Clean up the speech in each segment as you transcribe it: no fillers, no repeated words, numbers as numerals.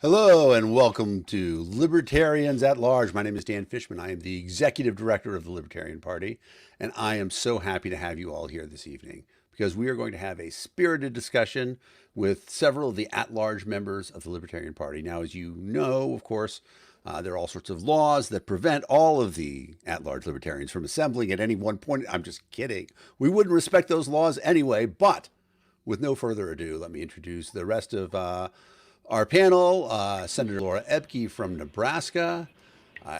Hello and welcome to Libertarians at Large. My name is Dan Fishman. I am the Executive Director of the Libertarian Party, and I am so happy to have you all here this evening because we are going to have a spirited discussion with several of the at-large members of the Libertarian Party. Now, as you know, of course, there are all sorts of laws that prevent all of the at-large libertarians from assembling at any one point. I'm just kidding. We wouldn't respect those laws anyway, but with no further ado, let me introduce the rest of our panel. Senator Laura Ebke from Nebraska,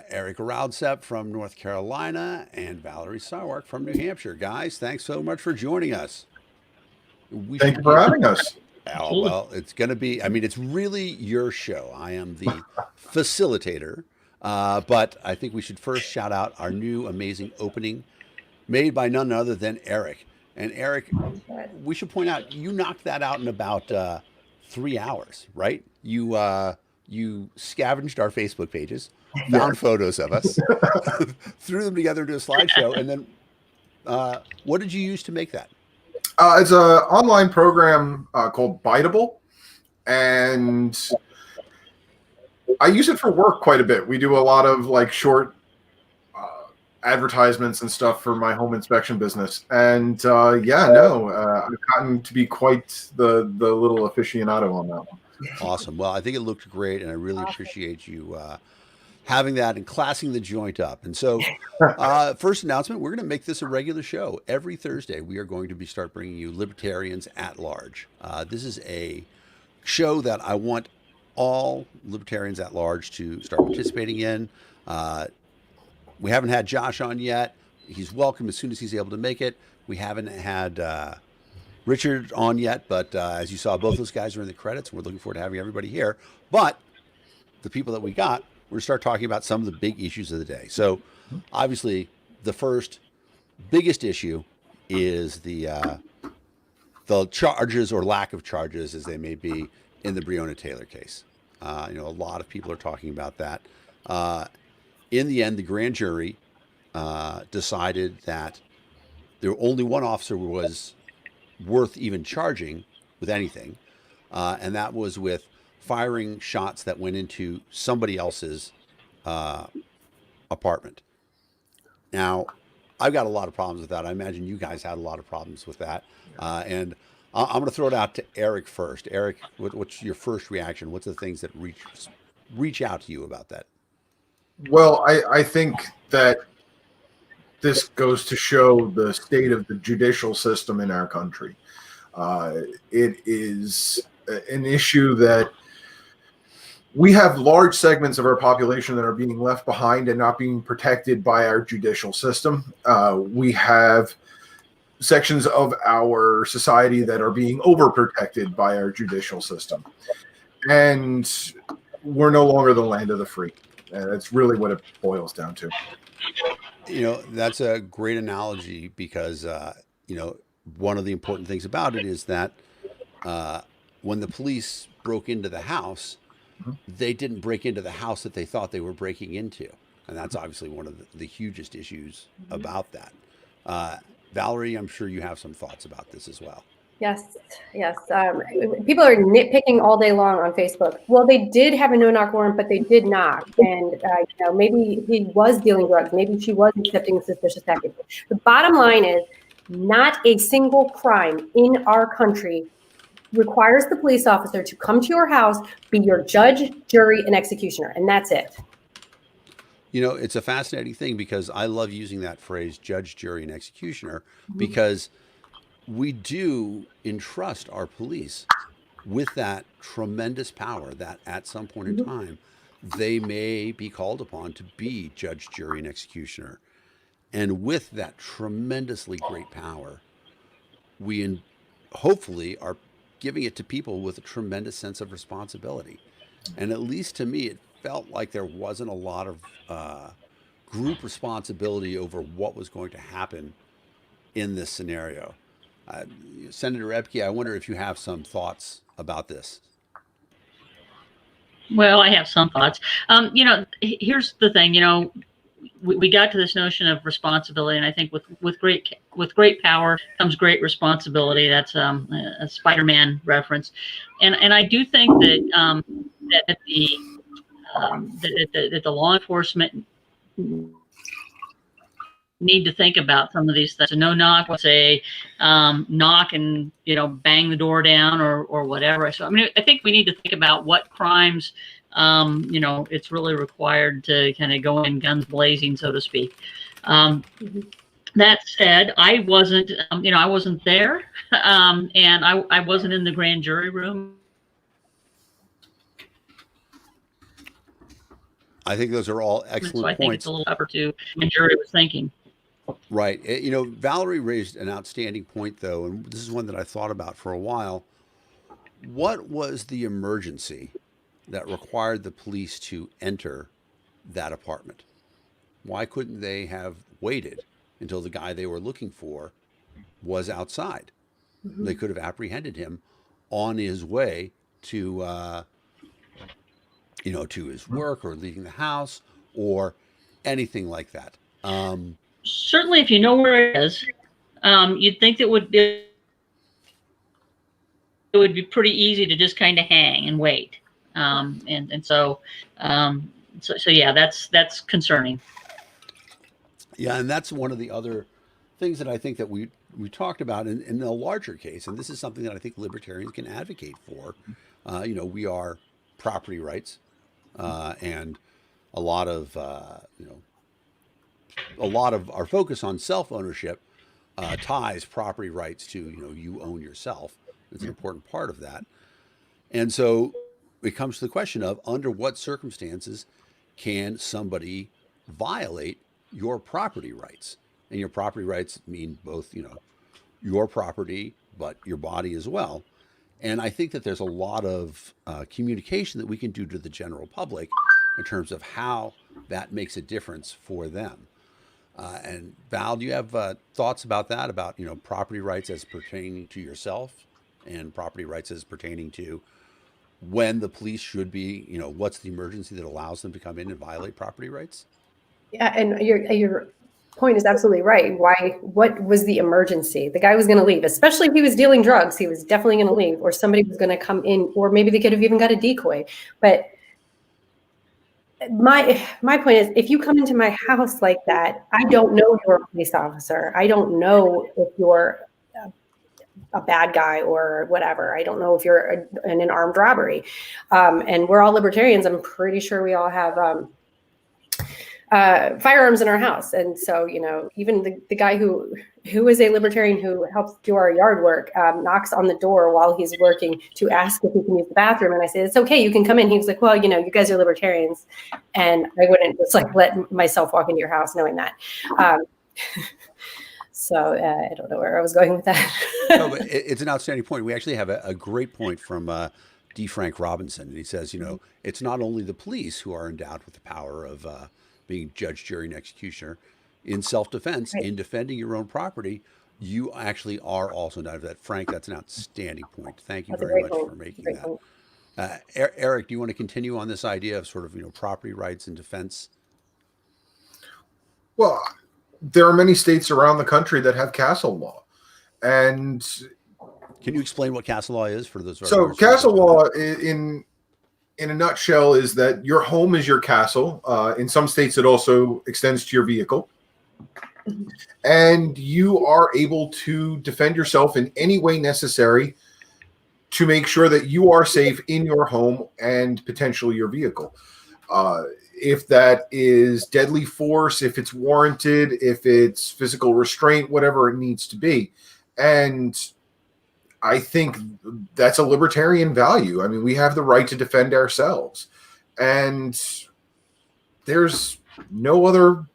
Eric Raudsep from North Carolina, and Valerie Sarwark from New Hampshire. Guys, thanks so much for joining us. Thank you for having us. Oh, well, it's going to be, I mean, it's really your show. I am the facilitator, but I think we should first shout out our new amazing opening made by none other than Eric. And Eric, we should point out, you knocked that out in about 3 hours, right? You scavenged our Facebook pages, found photos of us, threw them together into a slideshow, and then what did you use to make that? It's an online program called Biteable, and I use it for work quite a bit. We do a lot of like short advertisements and stuff for my home inspection business, and I've gotten to be quite the little aficionado on that one. Awesome. Well, I think it looked great, and I really appreciate you having that and classing the joint up. And so, first announcement: we're going to make this a regular show every Thursday. We are going to start bringing you Libertarians at Large. This is a show that I want all Libertarians at Large to start participating in. We haven't had Josh on yet. He's welcome as soon as he's able to make it. We haven't had Richard on yet, but as you saw, both those guys are in the credits. We're looking forward to having everybody here. But the people that we got, we're going to start talking about some of the big issues of the day. So obviously, the first biggest issue is the charges or lack of charges as they may be in the Breonna Taylor case. A lot of people are talking about that. In the end, the grand jury decided that there only one officer was worth even charging with anything, and that was with firing shots that went into somebody else's apartment. Now, I've got a lot of problems with that. I imagine you guys had a lot of problems with that. And I'm going to throw it out to Eric first. Eric, what's your first reaction? What's the things that reach out to you about that? Well, I think that this goes to show the state of the judicial system in our country. It is an issue that we have large segments of our population that are being left behind and not being protected by our judicial system. We have sections of our society that are being overprotected by our judicial system. And we're no longer the land of the free. That's really what it boils down to. That's a great analogy because, one of the important things about it is that when the police broke into the house, they didn't break into the house that they thought they were breaking into. And that's obviously one of the hugest issues about that. Valerie, I'm sure you have some thoughts about this as well. Yes. People are nitpicking all day long on Facebook. Well, they did have a no-knock warrant, but they did knock. And, maybe he was dealing drugs. Maybe she was accepting a suspicious package. The bottom line is not a single crime in our country requires the police officer to come to your house, be your judge, jury, and executioner. And that's it. It's a fascinating thing because I love using that phrase, judge, jury, and executioner, because we do entrust our police with that tremendous power that at some point in time, they may be called upon to be judge, jury, and executioner. And with that tremendously great power, we hopefully are giving it to people with a tremendous sense of responsibility. And at least to me, it felt like there wasn't a lot of group responsibility over what was going to happen in this scenario. Senator Ebke, I wonder if you have some thoughts about this. Well, I have some thoughts. Here's the thing. We got to this notion of responsibility, and I think with great power comes great responsibility. That's a Spider-Man reference, and I do think that that the law enforcement need to think about some of these things. A no knock, let's say, knock and bang the door down or whatever. So I mean, I think we need to think about what crimes it's really required to kind of go in guns blazing, so to speak. That said, I wasn't there, and I wasn't in the grand jury room. I think those are all excellent so I points. think it's a little tougher to the jury was thinking. Right. Valerie raised an outstanding point, though, and this is one that I thought about for a while. What was the emergency that required the police to enter that apartment? Why couldn't they have waited until the guy they were looking for was outside? Mm-hmm. They could have apprehended him on his way to, to his work or leaving the house or anything like that. Certainly, if you know where it is, you'd think it would be pretty easy to just kind of hang and wait. So yeah, that's concerning. Yeah, and that's one of the other things that I think that we talked about in a larger case, and this is something that I think libertarians can advocate for. We are property rights, and a lot of our focus on self-ownership ties property rights to, you own yourself. It's an important part of that. And so it comes to the question of under what circumstances can somebody violate your property rights? And your property rights mean both, your property, but your body as well. And I think that there's a lot of communication that we can do to the general public in terms of how that makes a difference for them. And Val, do you have thoughts about that, about, property rights as pertaining to yourself and property rights as pertaining to when the police should be, what's the emergency that allows them to come in and violate property rights? Yeah, and your point is absolutely right. What was the emergency? The guy was going to leave, especially if he was dealing drugs. He was definitely going to leave, or somebody was going to come in, or maybe they could have even got a decoy. But my point is, if you come into my house like that, I don't know you're a police officer. I don't know if you're a bad guy or whatever. I don't know if you're in an armed robbery. And we're all libertarians. I'm pretty sure we all have firearms in our house. And so, even the guy who is a libertarian who helps do our yard work, knocks on the door while he's working to ask if he can use the bathroom. And I say, it's okay, you can come in. He was like, well, you guys are libertarians. And I wouldn't just let myself walk into your house knowing that. So I don't know where I was going with that. No, but it's an outstanding point. We actually have a great point from D. Frank Robinson. And he says, it's not only the police who are endowed with the power of being judge, jury, and executioner in self-defense, right. In defending your own property, you actually are also endowed with that. Frank, that's an outstanding point. Thank you very much for making that. Eric, do you want to continue on this idea of sort of, property rights and defense? Well, there are many states around the country that have castle law. And can you explain what castle law is for those? So castle law in a nutshell is that your home is your castle. In some states, it also extends to your vehicle. And you are able to defend yourself in any way necessary to make sure that you are safe in your home and potentially your vehicle. If that is deadly force, if it's warranted, if it's physical restraint, whatever it needs to be. And I think that's a libertarian value. I mean, we have the right to defend ourselves. And there's no other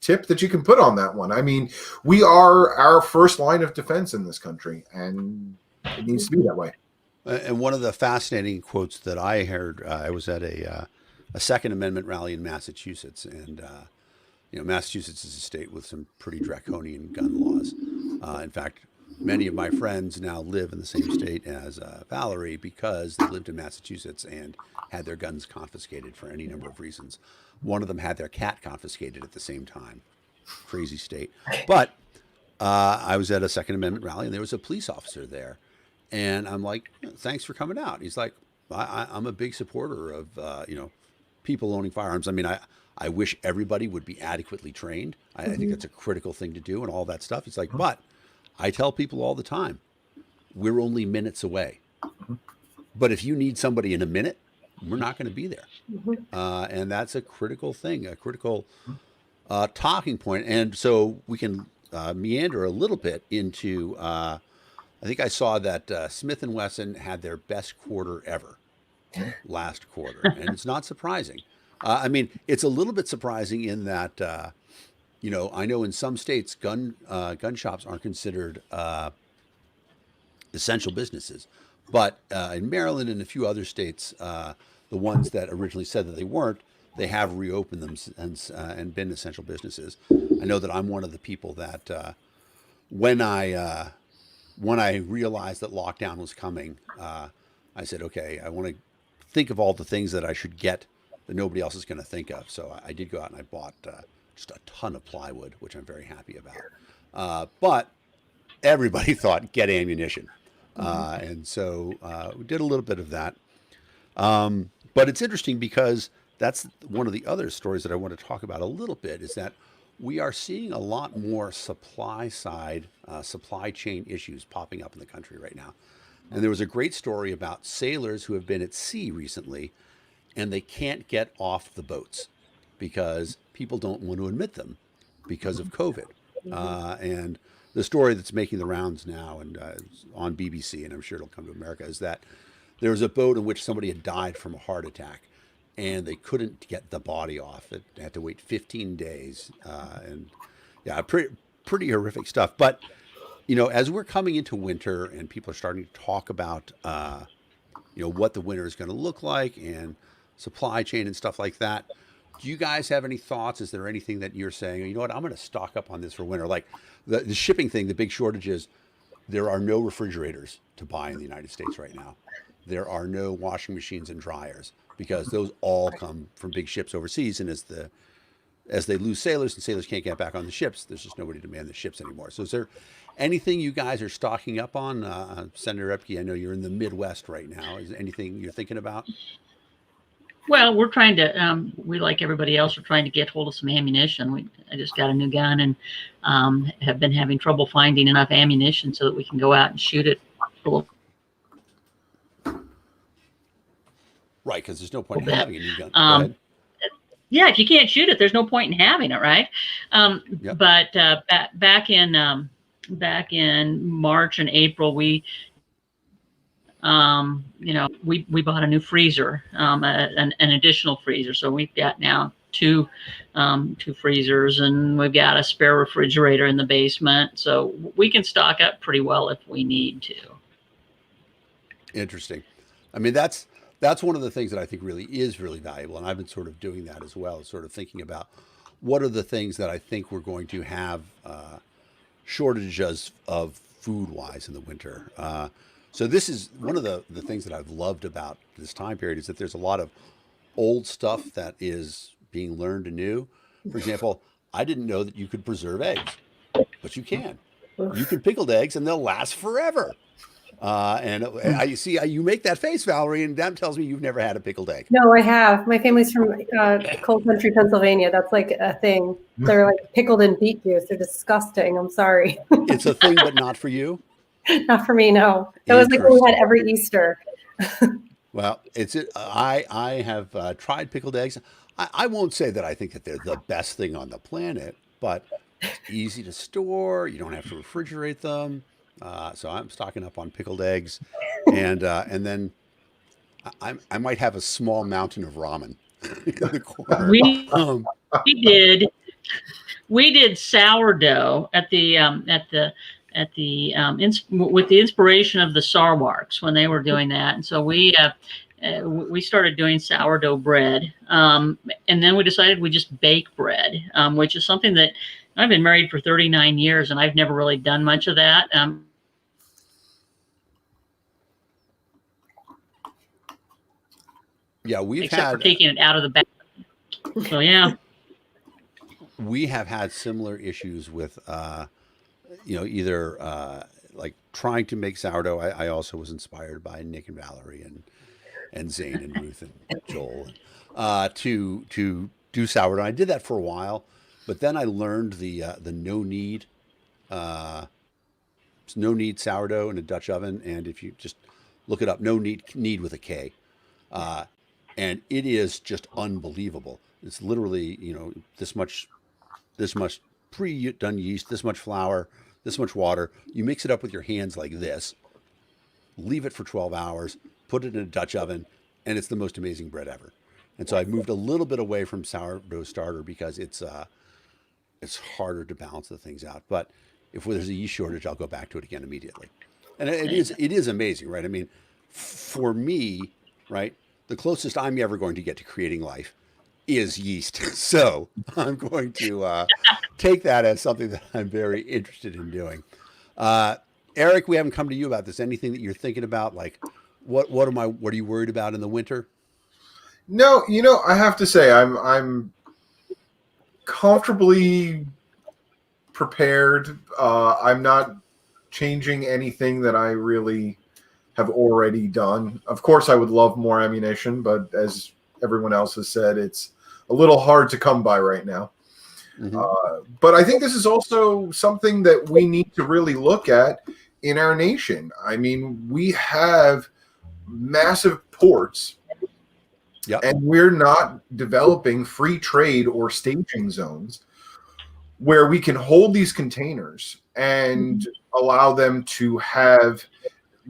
tip that you can put on that one. I mean, we are our first line of defense in this country, and it needs to be that way. And one of the fascinating quotes that I heard, I was at a Second Amendment rally in Massachusetts, and Massachusetts is a state with some pretty draconian gun laws. In fact, many of my friends now live in the same state as Valerie because they lived in Massachusetts and had their guns confiscated for any number of reasons. One of them had their cat confiscated at the same time. Crazy state. But I was at a Second Amendment rally, and there was a police officer there. And I'm like, thanks for coming out. He's like, I'm a big supporter of, people owning firearms. I mean, I wish everybody would be adequately trained. I think that's a critical thing to do and all that stuff. It's like, but I tell people all the time, we're only minutes away. But if you need somebody in a minute, we're not going to be there. And that's a critical thing, a critical talking point. And so we can meander a little bit into, I think I saw that Smith & Wesson had their best quarter ever last quarter. And it's not surprising. I mean, it's a little bit surprising in that, I know in some states, gun shops aren't considered essential businesses. But in Maryland and a few other states, the ones that originally said that they weren't, they have reopened them and been essential businesses. I know that I'm one of the people that when I realized that lockdown was coming, I said, okay, I want to think of all the things that I should get that nobody else is going to think of. So I did go out and I bought just a ton of plywood, which I'm very happy about. But everybody thought, get ammunition. And so we did a little bit of that. But it's interesting because that's one of the other stories that I want to talk about a little bit, is that we are seeing a lot more supply chain issues popping up in the country right now. And there was a great story about sailors who have been at sea recently and they can't get off the boats because people don't want to admit them because of COVID. And the story that's making the rounds now and on BBC, and I'm sure it'll come to America, is that there was a boat in which somebody had died from a heart attack and they couldn't get the body off. It had to wait 15 days. And yeah, pretty horrific stuff. But, as we're coming into winter and people are starting to talk about, what the winter is going to look like and supply chain and stuff like that, do you guys have any thoughts? Is there anything that you're saying, you know what, I'm going to stock up on this for winter? Like the shipping thing, the big shortage is there are no refrigerators to buy in the United States right now. There are no washing machines and dryers because those all come from big ships overseas. And as they lose sailors and sailors can't get back on the ships, there's just nobody to man the ships anymore. So is there anything you guys are stocking up on? Senator Epke, I know you're in the Midwest right now. Is there anything you're thinking about? Well, we're trying to, we, like everybody else, are trying to get hold of some ammunition. I just got a new gun and have been having trouble finding enough ammunition so that we can go out and shoot it. Right, because there's no point in having a new gun. Go ahead. Yeah, if you can't shoot it, there's no point in having it, right? Yep. But back in March and April, we bought a new freezer, an additional freezer. So we've got now two freezers, and we've got a spare refrigerator in the basement. So we can stock up pretty well if we need to. Interesting. I mean, that's one of the things that I think really is really valuable. And I've been sort of doing that as well, sort of thinking about what are the things that I think we're going to have shortages of food-wise in the winter. So this is one of the things that I've loved about this time period, is that there's a lot of old stuff that is being learned anew. For example, I didn't know that you could preserve eggs, but you can. You can pickle eggs and they'll last forever. And I see you make that face, Valerie, and that tells me you've never had a pickled egg. No, I have. My family's from cold country, Pennsylvania. That's like a thing. They're like pickled in beet juice. They're disgusting. I'm sorry. It's a thing, but not for you. Not for me, no. That was like what we had every Easter. Well, I have tried pickled eggs. I won't say that I think that they're the best thing on the planet, but it's easy to store. You don't have to refrigerate them. So I'm stocking up on pickled eggs, and then I might have a small mountain of ramen in the corner. We did sourdough with the inspiration of the Sarwarks when they were doing that, and so we started doing sourdough bread, and then we decided we just bake bread, which is something that I've been married for 39 years and I've never really done much of that. Yeah, except for taking it out of the bag. So yeah, we have had similar issues with, either like trying to make sourdough. I also was inspired by Nick and Valerie, and and Zane and Ruth and Joel, to do sourdough. I did that for a while, but then I learned the no knead sourdough in a Dutch oven, and if you just look it up, no knead with a K, and it is just unbelievable. It's literally this much pre-done yeast, this much flour, this much water. You mix it up with your hands like this, leave it for 12 hours, put it in a Dutch oven, and it's the most amazing bread ever. And so I moved a little bit away from sourdough starter because it's harder to balance the things out. But if there's a yeast shortage, I'll go back to it again immediately. And it is amazing, right? I mean, for me, right, the closest I'm ever going to get to creating life is yeast. So I'm going to take that as something that I'm very interested in doing. Eric, we haven't come to you about this. Anything that you're thinking about? Like, what are you worried about in the winter? No, I have to say I'm comfortably prepared. I'm not changing anything that I really have already done. Of course, I would love more ammunition, but as everyone else has said, it's a little hard to come by right now. Mm-hmm. But I think this is also something that we need to really look at in our nation. I mean, we have massive ports, yep, and we're not developing free trade or staging zones where we can hold these containers and allow them to have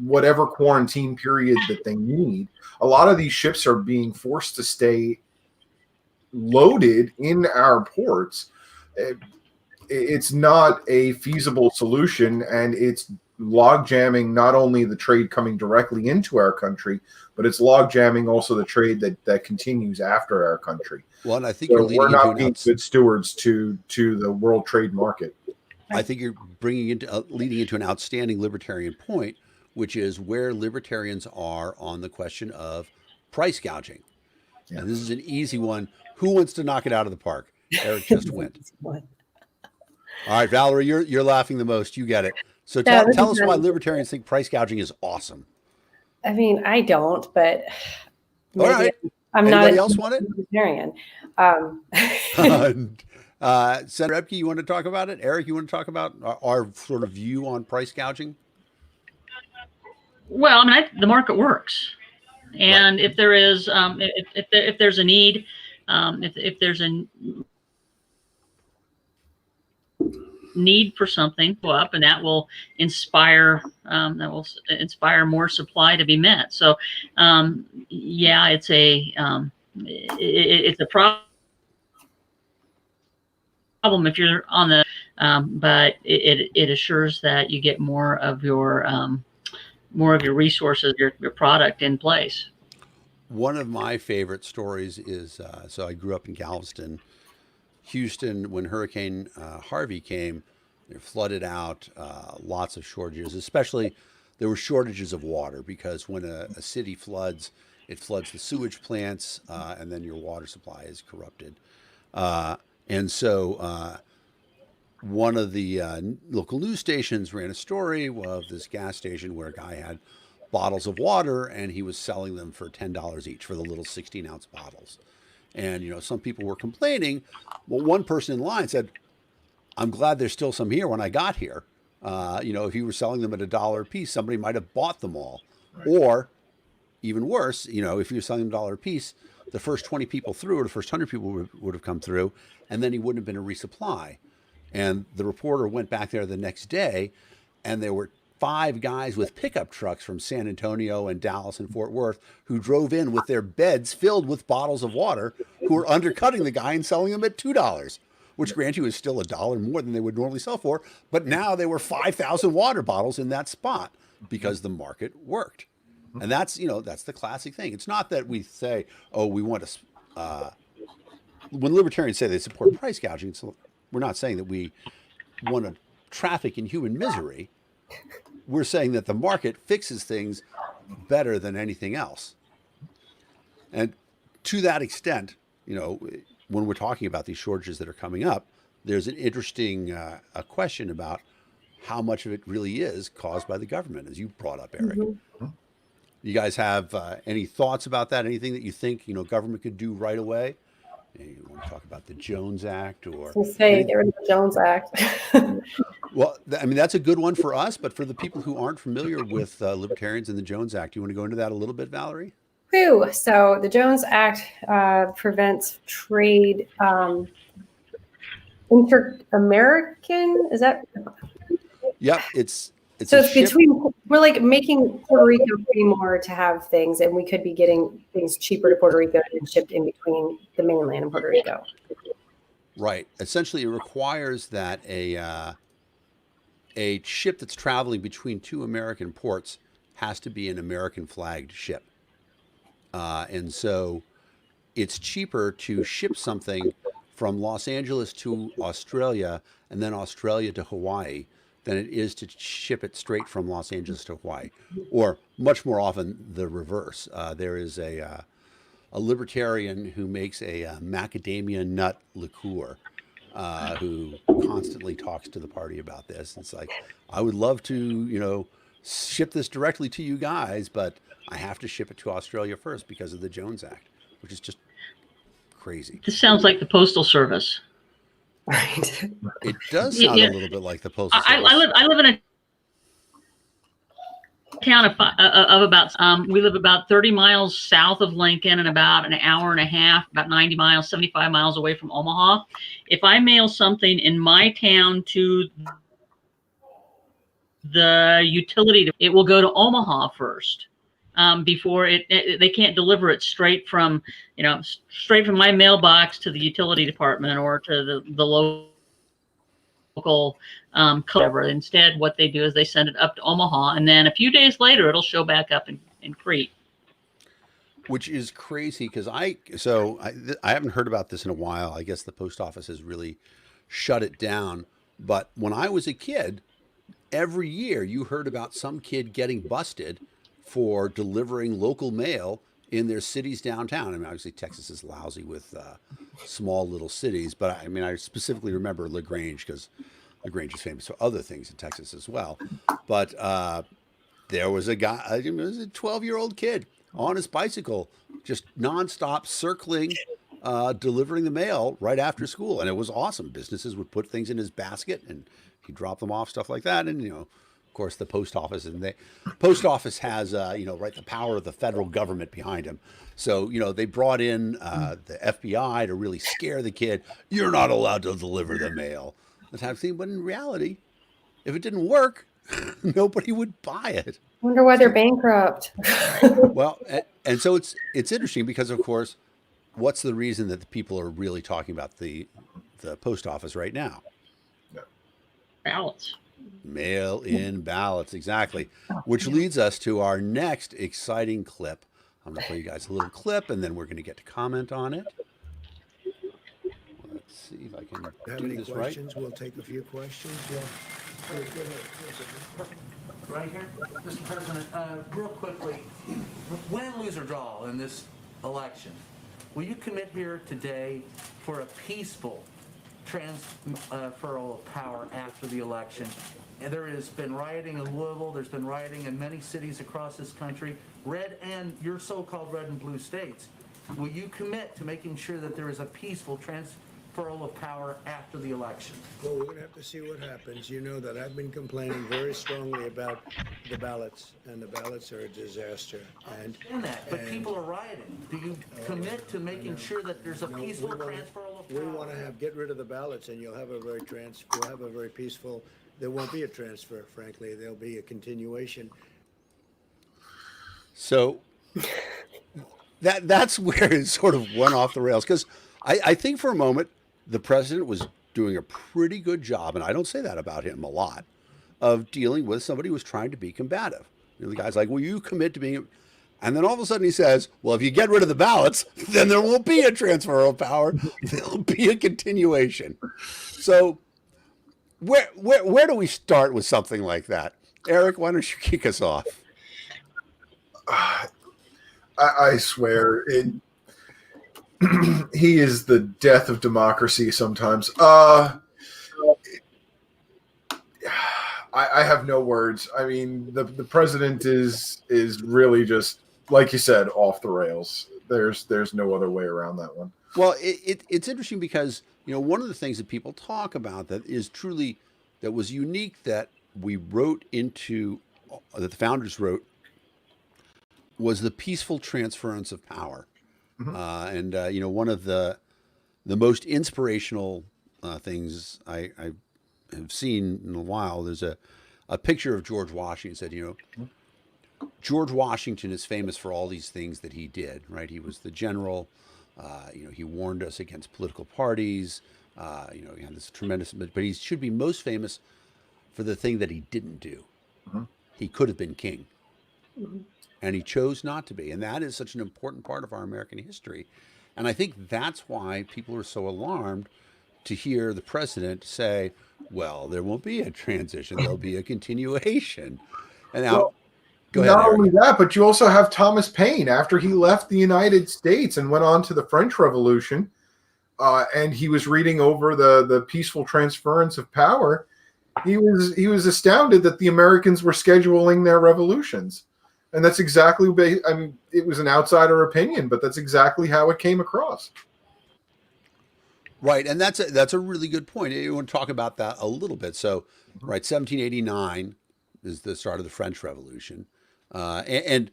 whatever quarantine period that they need. A lot of these ships are being forced to stay loaded in our ports. It's not a feasible solution, and it's log jamming not only the trade coming directly into our country, but it's log jamming also the trade that continues after our country. Well, and I think we're not being good stewards to the world trade market. I think you're leading into an outstanding libertarian point, which is where libertarians are on the question of price gouging. Yeah. And this is an easy one. Who wants to knock it out of the park? Eric just went. All right, Valerie, you're laughing the most. You get it. So tell us why libertarians think price gouging is awesome. I mean, I don't, but all right. Anybody else want it? Libertarian. Senator Epke, you want to talk about it? Eric, you want to talk about our sort of view on price gouging? Well, I mean, the market works, and right, if there is, if there's a need, if there's a need for something, go up, and that will inspire more supply to be met. So, yeah, it's a problem if you're on the, but it assures that you get more of your resources, your product in place. One of my favorite stories is, so I grew up in Galveston, Houston. When Hurricane Harvey came, they flooded out, lots of shortages, especially there were shortages of water because when a city floods, it floods the sewage plants, and then your water supply is corrupted. And so one of the local news stations ran a story of this gas station where a guy had bottles of water and he was selling them for $10 each for the little 16-ounce bottles. And, some people were complaining. Well, one person in line said, I'm glad there's still some here when I got here. If you were selling them at $1 a piece, somebody might have bought them all. Right. Or even worse, if you were selling them $1 a piece, the first 20 people through or the first 100 people would have come through, and then he wouldn't have been a resupply. And the reporter went back there the next day, and there were 5 guys with pickup trucks from San Antonio and Dallas and Fort Worth who drove in with their beds filled with bottles of water, who were undercutting the guy and selling them at $2, which, grant you, is still $1 more than they would normally sell for. But now there were 5,000 water bottles in that spot because the market worked. And that's the classic thing. It's not that we say, oh, we want to, when libertarians say they support price gouging, so we're not saying that we want to traffic in human misery. We're saying that the market fixes things better than anything else. And to that extent, when we're talking about these shortages that are coming up, there's an interesting a question about how much of it really is caused by the government, as you brought up, Eric. Mm-hmm. You guys have any thoughts about that? Anything that you think government could do right away? You want to talk about the Jones Act or? To say get rid of the Jones Act. Well, I mean that's a good one for us, but for the people who aren't familiar with libertarians and the Jones Act, you want to go into that a little bit, Valerie? Whew. So the Jones Act prevents trade inter-American. Is that? Yep, it's So a it's ship. between, we're like making Puerto Rico pay more to have things, and we could be getting things cheaper to Puerto Rico and shipped in between the mainland and Puerto Rico. Right. Essentially, it requires that a ship that's traveling between two American ports has to be an American flagged ship. And so it's cheaper to ship something from Los Angeles to Australia and then Australia to Hawaii than it is to ship it straight from Los Angeles to Hawaii, or much more often the reverse. There is a libertarian who makes a macadamia nut liqueur, who constantly talks to the party about this. It's like, I would love to, ship this directly to you guys, but I have to ship it to Australia first because of the Jones Act, which is just crazy. This sounds like the Postal Service. Right. It does sound a little bit like the Postal Service. I live in a town of about we live about 30 miles south of Lincoln and about an hour and a half, about 90 miles, 75 miles away from Omaha. If I mail something in my town to the utility, it will go to Omaha first. Before they can't deliver it straight from my mailbox to the utility department or to the local cover. Instead, what they do is they send it up to Omaha, and then a few days later, it'll show back up in Crete. Which is crazy because I haven't heard about this in a while. I guess the post office has really shut it down. But when I was a kid, every year you heard about some kid getting busted for delivering local mail in their city's downtown. I mean, obviously Texas is lousy with small little cities, but I mean, I specifically remember LaGrange because LaGrange is famous for other things in Texas as well. But there was a guy, it was a 12-year-old kid on his bicycle, just nonstop circling, delivering the mail right after school. And it was awesome. Businesses would put things in his basket and he'd drop them off, stuff like that. And, of course, the post office has, the power of the federal government behind him. So, they brought in the FBI to really scare the kid. You're not allowed to deliver the mail. That type of thing. But in reality, if it didn't work, nobody would buy it. I wonder why they're bankrupt. Well, and so it's interesting because, of course, what's the reason that the people are really talking about the post office right now? Ballots. Mail-in ballots, exactly. Which leads us to our next exciting clip. I'm going to play you guys a little clip, and then we're going to get to comment on it. Let's see if I can do this right. Questions? We'll take a few questions. Yeah. Right here, Mr. President, real quickly, win, lose, or draw in this election, will you commit here today for a peaceful transferal of power after the election? And there has been rioting in Louisville, there's been rioting in many cities across this country, red and your so-called red and blue states. Will you commit to making sure that there is a peaceful transferal of power after the election? Well, we're going to have to see what happens. You know that I've been complaining very strongly about the ballots, and the ballots are a disaster. And that, but people are rioting. Do you commit to making sure that there's a peaceful transferal of power? We want to get rid of the ballots, and you'll have a very peaceful. There won't be a transfer, frankly. There'll be a continuation. So that's where it sort of went off the rails because I think for a moment the president was doing a pretty good job, and I don't say that about him a lot, of dealing with somebody who was trying to be combative. The guy's like, will you commit to being... And then all of a sudden he says, well, if you get rid of the ballots, then there won't be a transfer of power. There'll be a continuation. So where do we start with something like that? Eric, why don't you kick us off? I swear, he is the death of democracy sometimes. I have no words. I mean, the president is really just, like you said, off the rails. There's no other way around that one. Well, it's interesting because, one of the things that people talk about that is truly, that was unique, that we wrote into, that the founders wrote, was the peaceful transference of power. And one of the most inspirational things I have seen in a while, there's a picture of George Washington. Said, George Washington is famous for all these things that he did, right? He was the general. He warned us against political parties. He had this tremendous, but he should be most famous for the thing that he didn't do. He could have been king, and he chose not to be. And that is such an important part of our American history. And I think that's why people are so alarmed to hear the president say, well, there won't be a transition, there'll be a continuation. And now, Well, go ahead, not Eric. only that, but you also have Thomas Paine after he left the United States and went on to the French Revolution, and he was reading over the peaceful transference of power. He was astounded that the Americans were scheduling their revolutions, and that's exactly. I mean, it was an outsider opinion, but that's exactly how it came across. Right, and that's a really good point. You want to talk about that a little bit. So, right, 1789 is the start of the French Revolution, and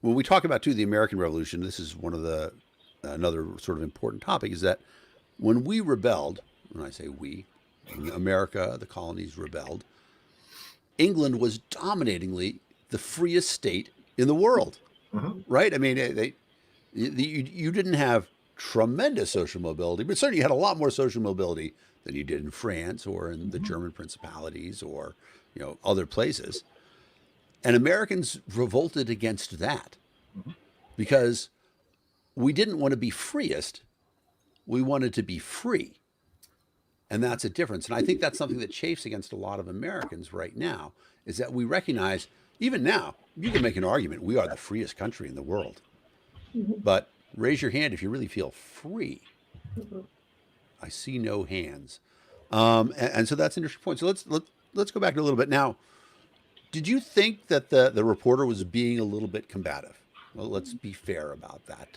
when we talk about too the American Revolution, this is one of the another sort of important topic is that when we rebelled, when I say we, when America, the colonies rebelled, England was dominatingly the freest state in the world, right? I mean, you didn't have tremendous social mobility, but certainly you had a lot more social mobility than you did in France or in the German principalities or other places. And Americans revolted against that because we didn't want to be freest, we wanted to be free. And that's a difference. And I think that's something that chafes against a lot of Americans right now, is that we recognize, even now, you can make an argument, we are the freest country in the world. But raise your hand if you really feel free. I see no hands. And so that's an interesting point. So let's go back a little bit. Now, did you think that the reporter was being a little bit combative? Well, let's be fair about that.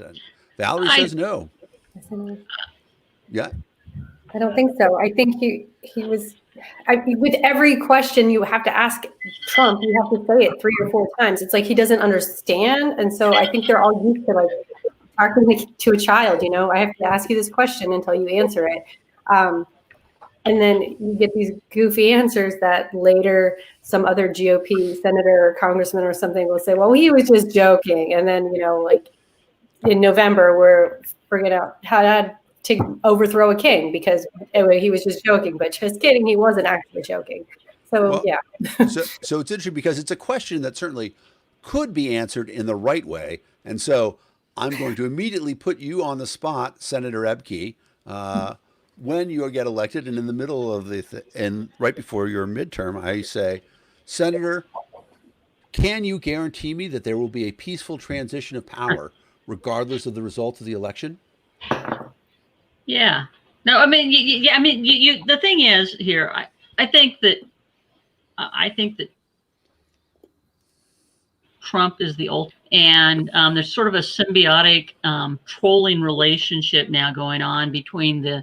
Valerie says no. Yeah. I don't think so. I think he was. With every question you have to ask Trump, you have to say it 3 or 4 times. It's like he doesn't understand, and so I think they're all used to like talking to a child. I have to ask you this question until you answer it, and then you get these goofy answers that later some other GOP senator or congressman or something will say, "Well, he was just joking," and then like in November we're figuring out how to overthrow a king because anyway, he was just joking, but just kidding, he wasn't actually joking. So, Well, yeah. so it's interesting because it's a question that certainly could be answered in the right way. And so I'm going to immediately put you on the spot, Senator Ebke, when you get elected and in the middle of and right before your midterm, I say, Senator, can you guarantee me that there will be a peaceful transition of power regardless of the result of the election? Yeah. No, I mean, the thing is here, I think that Trump is the old, and there's sort of a symbiotic trolling relationship now going on between the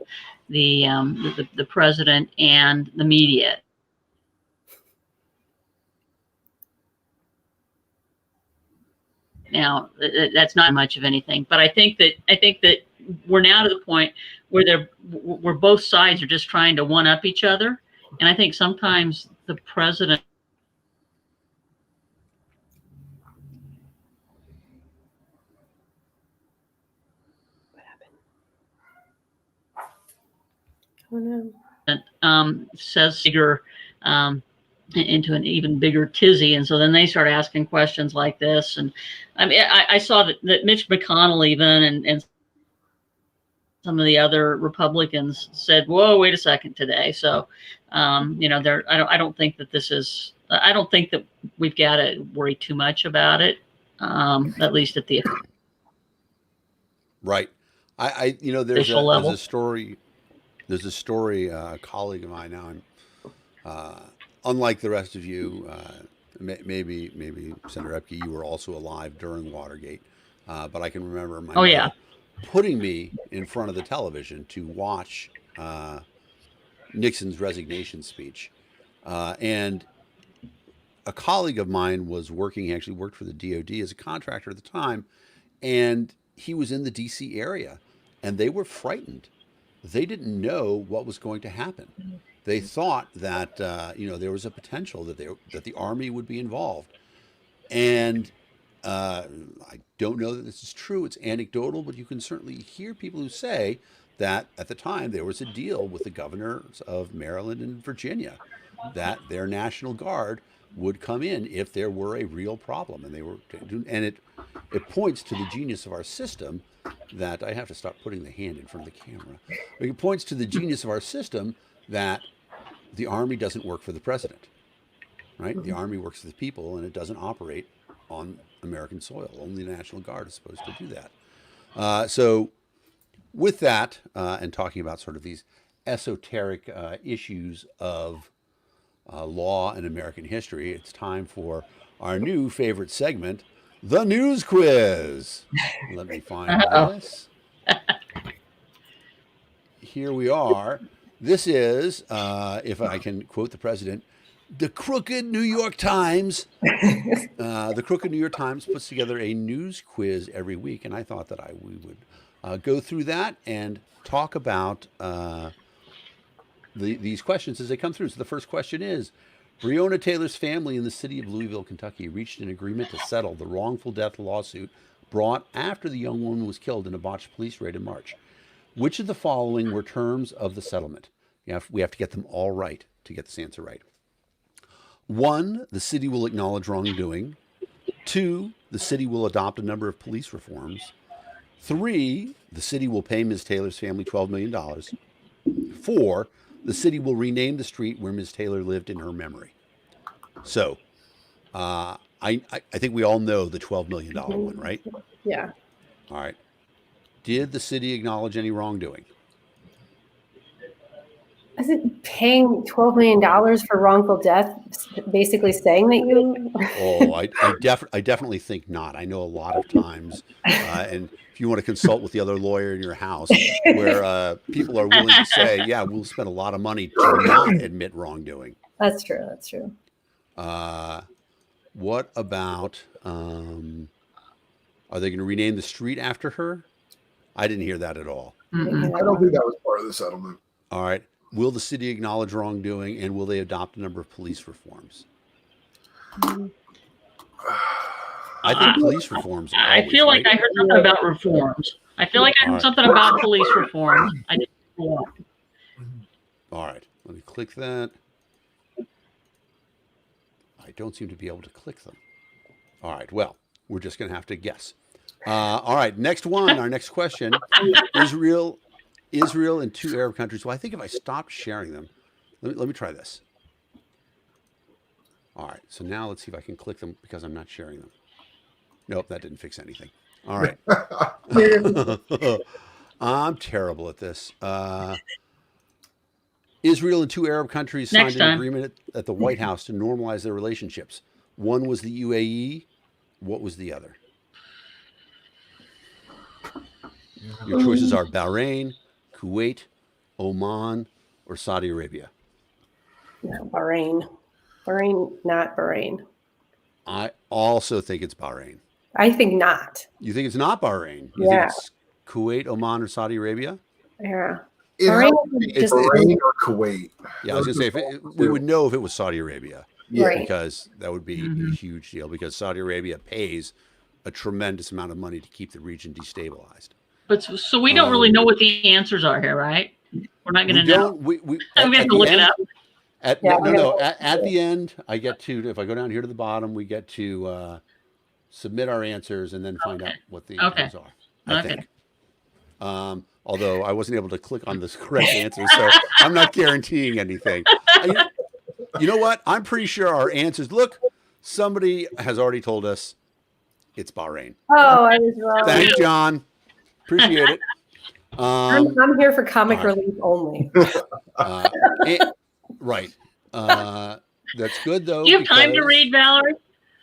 president and the media. Now, that's not much of anything, but I think that we're now to the point where both sides are just trying to one up each other, and I think sometimes the president. Says bigger into an even bigger tizzy, and so then they start asking questions like this. And I mean, I saw that Mitch McConnell even and some of the other Republicans said, "Whoa, wait a second," today. So, I don't think that this is. I don't think that we've got to worry too much about it, at least at the right. There's a story. There's a story. A colleague of mine now. unlike the rest of you, maybe Senator Epke, you were also alive during Watergate, but I can remember my mother putting me in front of the television to watch Nixon's resignation speech, and a colleague of mine was working. He actually worked for the DoD as a contractor at the time, and he was in the DC area, and they were frightened. They didn't know what was going to happen. They thought that there was a potential that the Army would be involved, and I don't know that this is true. It's anecdotal, but you can certainly hear people who say that at the time there was a deal with the governors of Maryland and Virginia that their National Guard would come in if there were a real problem, and it points to the genius of our system that I have to stop putting the hand in front of the camera. It points to the genius of our system that the Army doesn't work for the president, right? The Army works for the people, and it doesn't operate on American soil. Only the National Guard is supposed to do that. So with that, and talking about sort of these esoteric issues of law and American history, it's time for our new favorite segment, the news quiz. Let me find this. Here we are. This is, if I can quote the president, the Crooked New York Times. The Crooked New York Times puts together a news quiz every week, and I thought that we would go through that and talk about these questions as they come through. So the first question is, Breonna Taylor's family in the city of Louisville, Kentucky, reached an agreement to settle the wrongful death lawsuit brought after the young woman was killed in a botched police raid in March. Which of the following were terms of the settlement? We have to get them all right to get this answer right. 1, the city will acknowledge wrongdoing. 2, the city will adopt a number of police reforms. 3, the city will pay Ms. Taylor's family $12 million. 4, the city will rename the street where Ms. Taylor lived in her memory. So, I think we all know the $12 million one, right? Yeah. All right. Did the city acknowledge any wrongdoing? Is it paying $12 million for wrongful death, basically saying that you? Oh, I definitely think not. I know a lot of times, and if you want to consult with the other lawyer in your house, where people are willing to say, yeah, we'll spend a lot of money to not admit wrongdoing. That's true. That's true. What about, are they going to rename the street after her? I didn't hear that at all. I don't think that was part of the settlement. All right. Will the city acknowledge wrongdoing, and will they adopt a number of police reforms? I think police reforms. I feel like I heard something about reforms. I feel like I heard something about police reforms. I didn't know what. All right. Let me click that. I don't seem to be able to click them. All right. Well, we're just going to have to guess. All right. Next one. Our next question. Israel and 2 Arab countries. Well, I think if I stopped sharing them, let me try this. All right. So now let's see if I can click them because I'm not sharing them. Nope, that didn't fix anything. All right. I'm terrible at this. Israel and 2 Arab countries signed an agreement at the White House to normalize their relationships. One was the UAE. What was the other? Your choices are Bahrain, Kuwait, Oman, or Saudi Arabia. No, Bahrain. Bahrain, not Bahrain. I also think it's Bahrain. I think not. You think it's not Bahrain? You think it's Kuwait, Oman, or Saudi Arabia? Yeah. Bahrain or Kuwait. Yeah, I was going to say, we would know if it was Saudi Arabia. Right. Because that would be a huge deal, because Saudi Arabia pays a tremendous amount of money to keep the region destabilized. But so we don't really know what the answers are here, right? We're not going to know. We have to look it up. At the end, I get to, if I go down here to the bottom, we get to submit our answers and then find out what the answers are. I think. Although I wasn't able to click on this correct answer, so I'm not guaranteeing anything. You know what? I'm pretty sure our answers. Look, somebody has already told us it's Bahrain. Oh, I was wrong. Thanks, John. Appreciate it. I'm here for comic relief only. Right. That's good though. Do you have time to because- read, Valerie?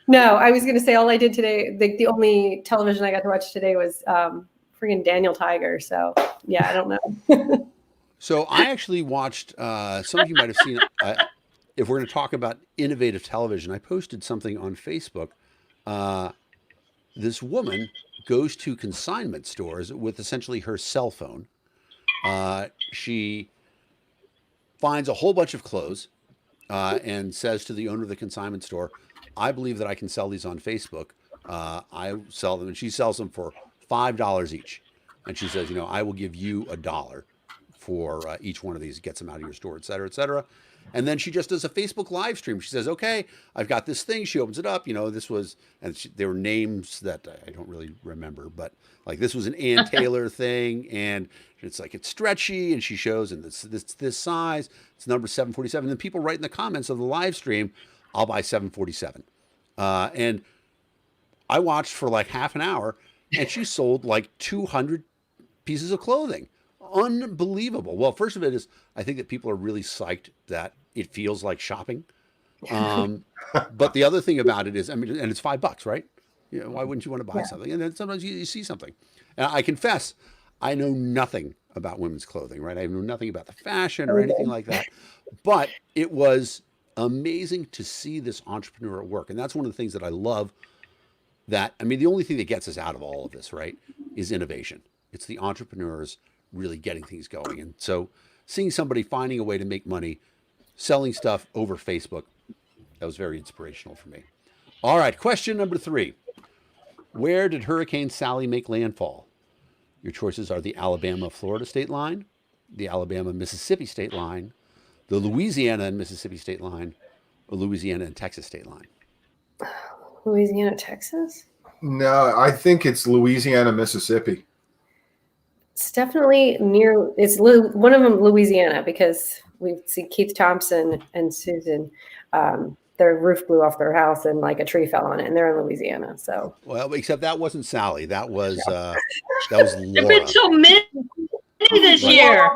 No, I was going to say all I did today, the only television I got to watch today was freaking Daniel Tiger. So yeah, I don't know. So I actually watched, some of you might have seen, if we're going to talk about innovative television, I posted something on Facebook. This woman goes to consignment stores with essentially her cell phone. She finds a whole bunch of clothes and says to the owner of the consignment store, I believe that I can sell these on Facebook. I sell them, and she sells them for $5 each. And she says, I will give you $1 for each one of these, gets them out of your store, et cetera, et cetera. And then she just does a Facebook live stream. She says, okay, I've got this thing. She opens it up. This was, and there were names that I don't really remember, but like this was an Ann Taylor thing. And it's like, it's stretchy. And she shows, and this size, it's number 747. And then people write in the comments of the live stream, I'll buy 747. And I watched for like half an hour, and she sold like 200 pieces of clothing. Unbelievable. Well, first of it is, I think that people are really psyched that it feels like shopping. But the other thing about it is, and it's $5, right? Why wouldn't you want to buy something? And then sometimes you see something. And I confess, I know nothing about women's clothing, right? I know nothing about the fashion or anything like that. But it was amazing to see this entrepreneur at work. And that's one of the things that I love. The only thing that gets us out of all of this, right, is innovation. It's the entrepreneurs really getting things going. And so seeing somebody finding a way to make money, selling stuff over Facebook, that was very inspirational for me. All right, question number 3. Where did Hurricane Sally make landfall? Your choices are the Alabama-Florida state line, the Alabama-Mississippi state line, the Louisiana and Mississippi state line, or Louisiana and Texas state line. Louisiana, Texas? No, I think it's Louisiana, Mississippi. It's definitely near. It's one of them, Louisiana, because we see Keith Thompson and Susan. Their roof blew off their house and like a tree fell on it, and they're in Louisiana. So well, except that wasn't Sally. That was Laura. There've been so many this year.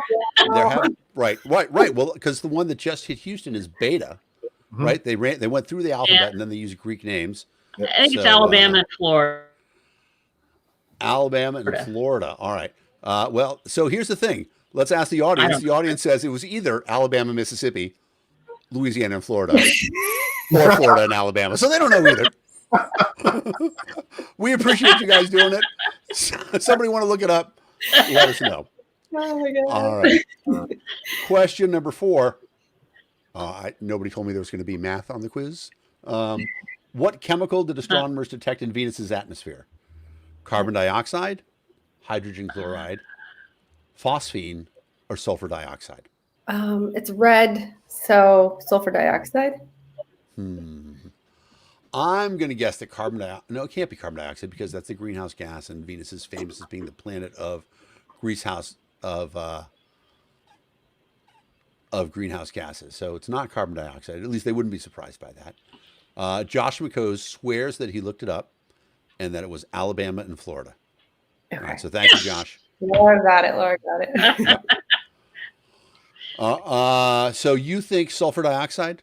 Right. Well, because the one that just hit Houston is Beta, right? They went through the alphabet and then they used Greek names. I think it's Alabama and Florida. Alabama and Florida. All right. Well, so here's the thing. Let's ask the audience. The audience says it was either Alabama, Mississippi, Louisiana, and Florida, or Florida and Alabama. So they don't know either. We appreciate you guys doing it. Somebody want to look it up? Let us know. oh my god! All right. Question number 4. Nobody told me there was going to be math on the quiz. What chemical did astronomers detect in Venus's atmosphere? Carbon dioxide, hydrogen chloride, phosphine, or sulfur dioxide? It's red, so sulfur dioxide. I'm going to guess that carbon dioxide. No, it can't be carbon dioxide because that's the greenhouse gas, and Venus is famous as being the planet of greenhouse gases. So it's not carbon dioxide. At least they wouldn't be surprised by that. Josh McCose swears that he looked it up and that it was Alabama and Florida. Okay. All right, so thank you, Josh. Laura got it. So you think sulfur dioxide?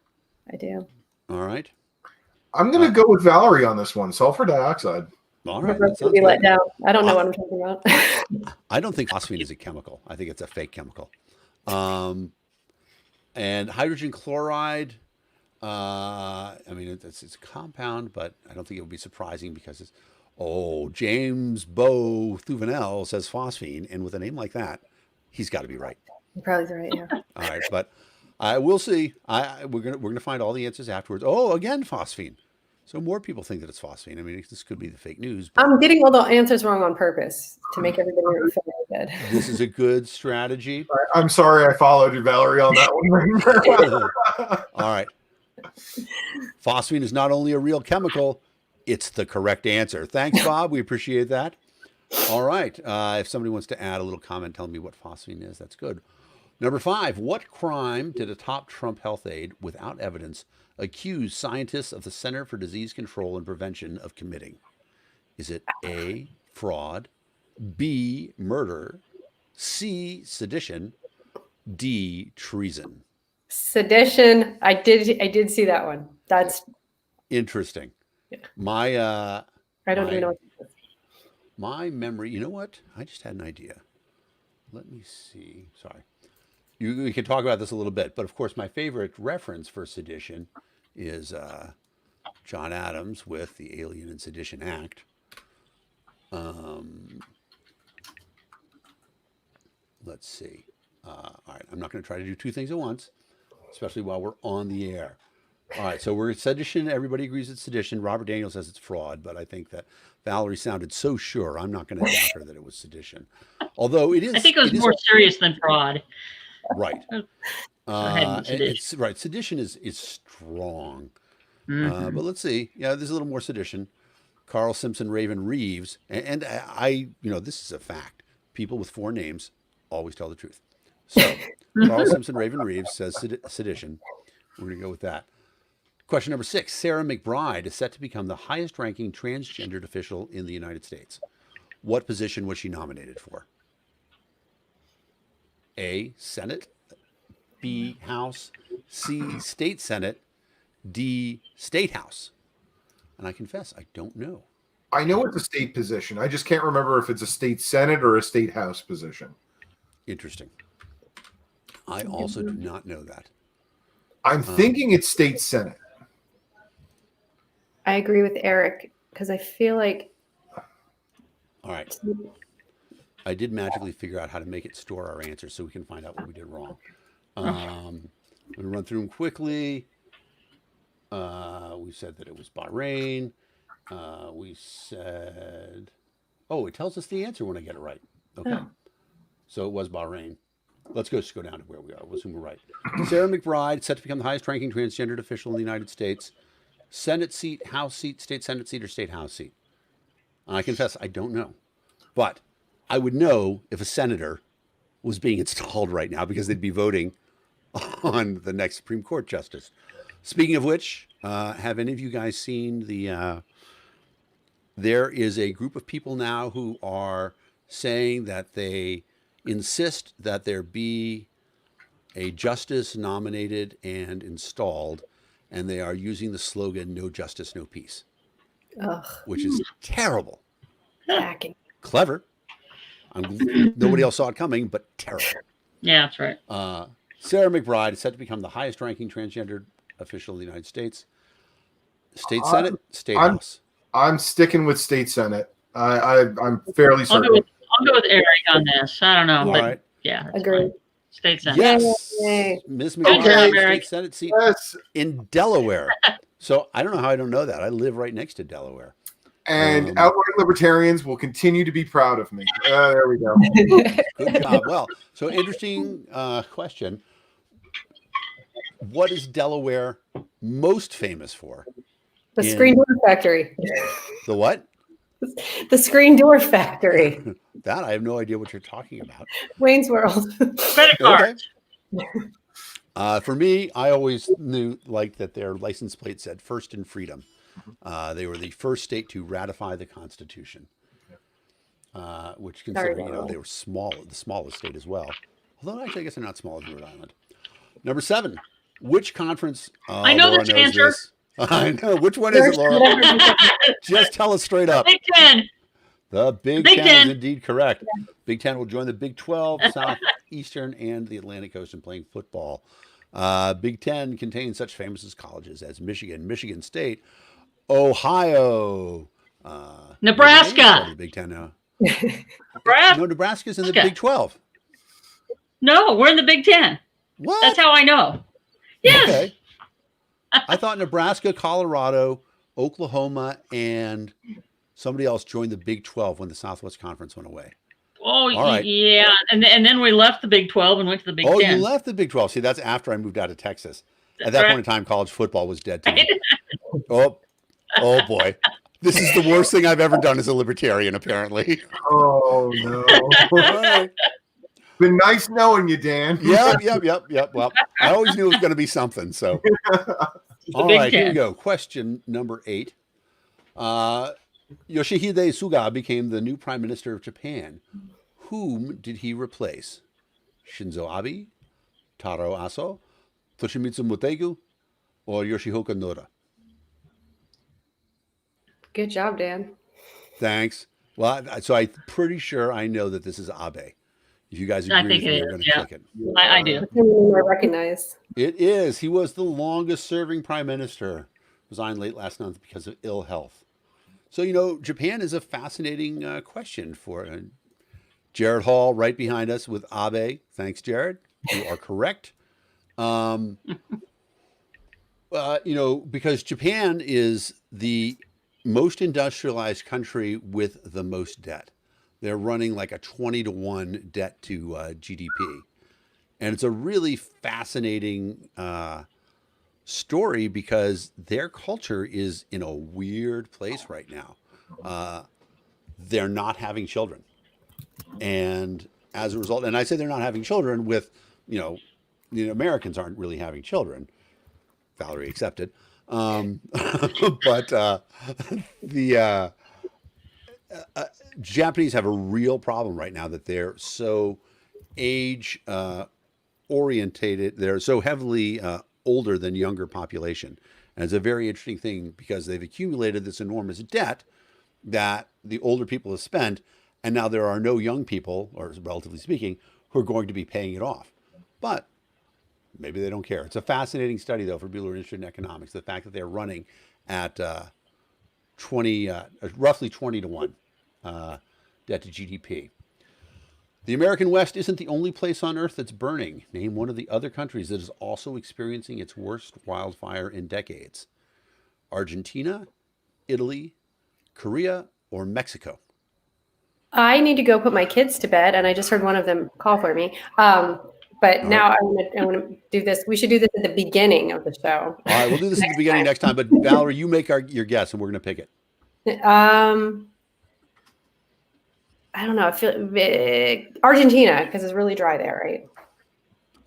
I do. All right. I'm going to go with Valerie on this one. Sulfur dioxide. All We're right. going that to sounds be let good. down. I don't know what I'm talking about. I don't think phosphine is a chemical. I think it's a fake chemical. And hydrogen chloride, it's a compound, but I don't think it would be surprising because it's, James Bo Thuvenel says phosphine. And with a name like that, he's got to be right. You're probably right. Yeah. All right. But we'll see. We're going to find all the answers afterwards. Oh, again, phosphine. So more people think that it's phosphine. I mean, this could be the fake news. But I'm getting all the answers wrong on purpose to make everybody feel really good. this is a good strategy. I'm sorry I followed you, Valerie, on that one. All right. Phosphine is not only a real chemical, it's the correct answer. Thanks, Bob. We appreciate that. All right. If somebody wants to add a little comment telling me what phosphine is, that's good. Number 5, what crime did a top Trump health aide without evidence accuse scientists of the Center for Disease Control and Prevention of committing? Is it A, fraud, B, murder, C, sedition, D, treason? Sedition. I did see that one. That's Interesting. Yeah. My I don't even know. my memory. You know what? I just had an idea. Let me see. Sorry. We can talk about this a little bit, but of course, my favorite reference for sedition is John Adams with the Alien and Sedition Act. Let's see. All right, I'm not going to try to do two things at once, especially while we're on the air. All right, so we're at sedition. Everybody agrees it's sedition. Robert Daniels says it's fraud, but I think that Valerie sounded so sure. I'm not going to doubt her that it was sedition. Although it is. I think it was more serious than fraud. Right. It's right. Sedition is strong. But let's see. Yeah, there's a little more sedition. Carl Simpson, Raven Reeves, and I, this is a fact. People with four names always tell the truth. So Carl Simpson, Raven Reeves says sedition. We're going to go with that. Question number 6. Sarah McBride is set to become the highest ranking transgendered official in the United States. What position was she nominated for? A, Senate. B, House. C, State Senate. D, State House. And I confess, I don't know. I know it's a state position. I just can't remember if it's a state Senate or a state House position. Interesting. I also do not know that. I'm thinking it's state Senate. I agree with Eric because I feel like. All right. I did magically figure out how to make it store our answers so we can find out what we did wrong. I'm going to run through them quickly. We said that it was Bahrain. We said, it tells us the answer when I get it right. Okay. So it was Bahrain. Let's just go down to where we are. We'll assume we're right. Sarah McBride, set to become the highest ranking transgendered official in the United States. Senate seat, House seat, state Senate seat, or state House seat? And I confess, I don't know. But I would know if a senator was being installed right now because they'd be voting on the next Supreme Court justice. Speaking of which, have any of you guys seen there is a group of people now who are saying that they insist that there be a justice nominated and installed, and they are using the slogan, "No justice, no peace," which is terrible. Hacking. Clever. Nobody else saw it coming, but terrible. Yeah, that's right. Sarah McBride is set to become the highest ranking transgendered official in the United States. State Senate, State House. I'm sticking with state Senate. I'm fairly certain. I'll go with Eric on this. I don't know, All but right. yeah, Agree. State Senate. Yes, Yay. Miss Good McBride, job, state Eric. Senate seat Yes. in Delaware. So I don't know how I don't know that. I live right next to Delaware. And outright libertarians will continue to be proud of me. There we go. Good job. Well, so interesting question. What is Delaware most famous for? The screen door factory. The what? The screen door factory. That I have no idea what you're talking about. Wayne's World. Credit cards. For me, I always liked that their license plate said "First in Freedom." They were the first state to ratify the Constitution, which, considering they were the smallest state as well. Although actually, I guess they're not smaller than Rhode Island. Number 7, which conference? I know Laura this knows answer. this. I know. Which one is it, Laura? Just tell us straight up. Big Ten. The Big Big Ten Ten. is indeed correct. Big Ten will join the Big 12, Southeastern, and the Atlantic Coast in playing football. Big Ten contains such famous colleges as Michigan, Michigan State, Ohio, Nebraska. The Big Ten now. Nebraska. No, Nebraska's in the Big 12. No, we're in the Big Ten. What? That's how I know. Yes. Okay. I thought Nebraska, Colorado, Oklahoma, and somebody else joined the Big 12 when the Southwest Conference went away. Oh, All right. yeah. And then we left the Big 12 and went to the Big 10. Oh, you left the Big 12. See, that's after I moved out of Texas. At that point in time, college football was dead to me. Oh boy. This is the worst thing I've ever done as a libertarian, apparently. Oh, no. All right. Been nice knowing you, Dan. Yep. Well, I always knew it was going to be something. So, all Big right, here we 10. go. Question number 8. Yoshihide Suga became the new prime minister of Japan. Whom did he replace? Shinzo Abe, Taro Aso, Toshimitsu Motegu or Yoshihoko Noda? Good job, Dan. Thanks. Well, so I'm pretty sure I know that this is Abe. If you guys I agree think with me, it I'm is, going to yeah. click it. I do. That's the name I recognize. It is. He was the longest serving prime minister. Resigned late last month because of ill health. So, Japan is a fascinating question for Jared Hall right behind us with Abe. Thanks, Jared. You are correct. Because Japan is the most industrialized country with the most debt. They're running like a 20-to-1 debt to GDP. And it's a really fascinating story because their culture is in a weird place right now. They're not having children. And as a result, and I say they're not having children with, the Americans aren't really having children, Valerie accepted. But the Japanese have a real problem right now that they're so age orientated. They're so heavily older than younger population. And it's a very interesting thing because they've accumulated this enormous debt that the older people have spent. And now there are no young people, or relatively speaking, who are going to be paying it off. But maybe they don't care. It's a fascinating study, though, for people who are interested in economics. The fact that they're running at roughly 20-to-1 debt to GDP. The American West isn't the only place on Earth that's burning. Name one of the other countries that is also experiencing its worst wildfire in decades. Argentina, Italy, Korea, or Mexico? I need to go put my kids to bed, and I just heard one of them call for me. But now I want to do this. We should do this at the beginning of the show. All right, we'll do this at the beginning next time. But Valerie, you make your guess, and we're going to pick it. I don't know. I feel Argentina because it's really dry there, right?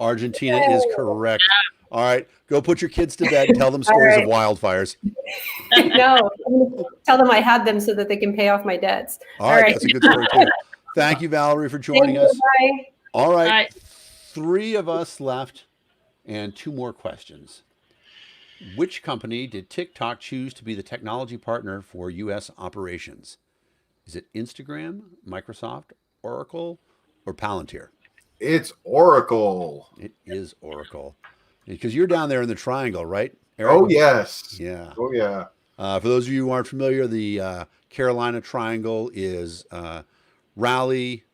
Argentina is correct. All right, go put your kids to bed and tell them stories of wildfires. No, I'm gonna tell them I had them so that they can pay off my debts. All right, that's a good story too. Thank you, Valerie, for joining us. Bye. All right, Bye. 3 of us left and 2 more questions. Which company did TikTok choose to be the technology partner for U.S. operations? Is it Instagram, Microsoft, Oracle, or Palantir? It's Oracle. It is Oracle. Because you're down there in the triangle, right, Eric? Oh, yes. Yeah. Oh, yeah. For those of you who aren't familiar, the Carolina Triangle is Raleigh.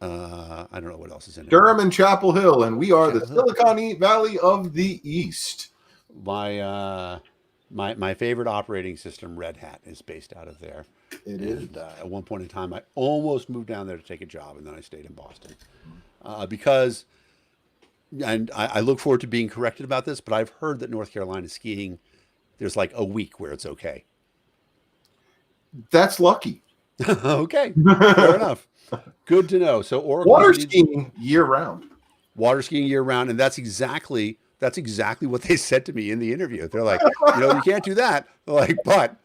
I don't know what else is in it. Durham and Chapel Hill, and we are the Chapel Hill. Silicon Valley of the East. My favorite operating system, Red Hat, is based out of there. It is. And at one point in time, I almost moved down there to take a job, and then I stayed in Boston because. And I look forward to being corrected about this, but I've heard that North Carolina skiing, there's like a week where it's okay. That's lucky. Okay, fair enough. Good to know. So Oracle Water skiing year round. Water skiing year round, and that's exactly what they said to me in the interview. They're like, you can't do that. They're like, but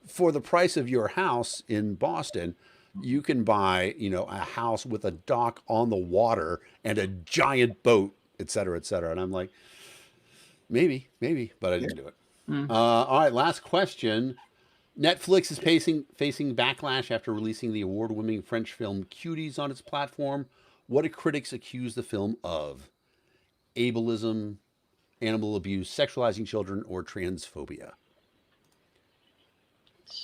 for the price of your house in Boston, you can buy, a house with a dock on the water and a giant boat, et cetera, et cetera. And I'm like, maybe, but I didn't do it. All right, last question. Netflix is facing backlash after releasing the award-winning French film Cuties on its platform. What do critics accuse the film of? Ableism, animal abuse, sexualizing children, or transphobia?